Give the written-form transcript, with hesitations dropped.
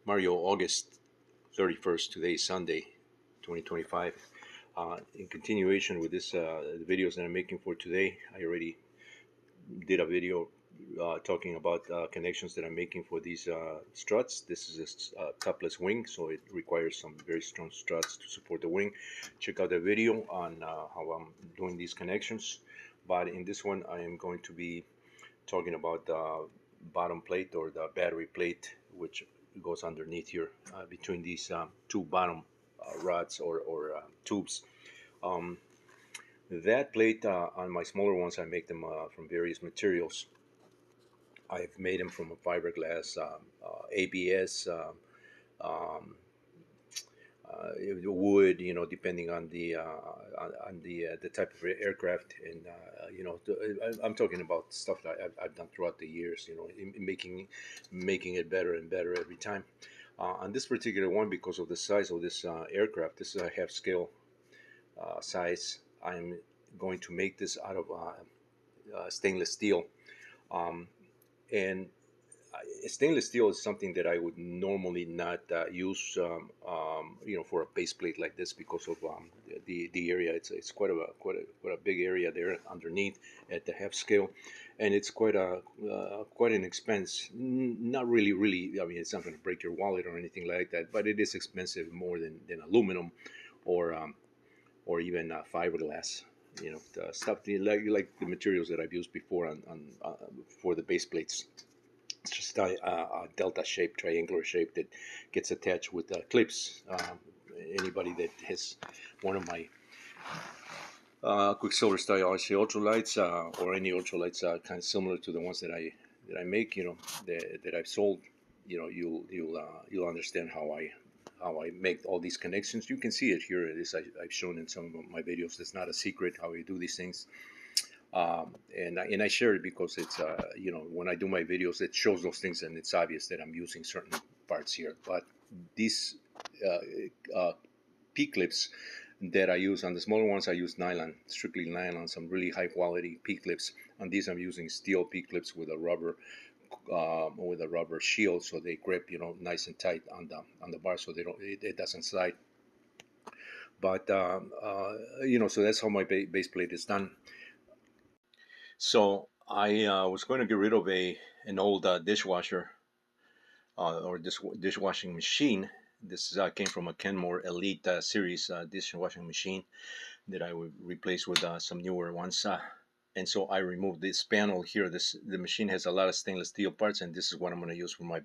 Mario, August 31st, today is Sunday, 2025. In continuation with this the videos that I'm making for today, I already did a video talking about connections that I'm making for these struts. This is a topless wing, so it requires some very strong struts to support the wing. Check out the video on how I'm doing these connections. But in this one, I am going to be talking about the bottom plate or the battery plate, which goes underneath here between these two bottom rods or tubes. Um, that plate on my smaller ones, I make them from various materials. I've made them from a fiberglass, ABS, wood, depending on the type of aircraft, and I'm talking about stuff that I've done throughout the years, in making it better and better every time. On this particular one, because of the size of this aircraft, this is a half scale size. I'm going to make this out of stainless steel, um, and stainless steel is something that I would normally not use, for a base plate like this because of the area. It's quite a big area there underneath at the half scale, and it's quite an expense. Not really. I mean, it's not going to break your wallet or anything like that, but it is expensive more than aluminum or even fiberglass. The stuff like the materials that I've used before on for the base plates. It's just a delta shape, triangular shape that gets attached with clips. Anybody that has one of my Quicksilver style RC ultralights or any ultralights kind of similar to the ones that I make, that I've sold, you'll understand how I make all these connections. You can see it here. I've shown in some of my videos. It's not a secret how I do these things. And I share it because it's when I do my videos, it shows those things, and it's obvious that I'm using certain parts here. But these P clips that I use on the smaller ones, I use nylon, strictly nylon, some really high quality P clips. On these, I'm using steel P clips with a rubber shield, so they grip nice and tight on the bar, so it doesn't slide. But so that's how my base plate is done. So I was going to get rid of an old dishwasher or dishwashing machine. This came from a Kenmore Elite series dishwashing machine that I would replace with some newer ones. And so I removed this panel here. The machine has a lot of stainless steel parts, and this is what I'm going to use for my base.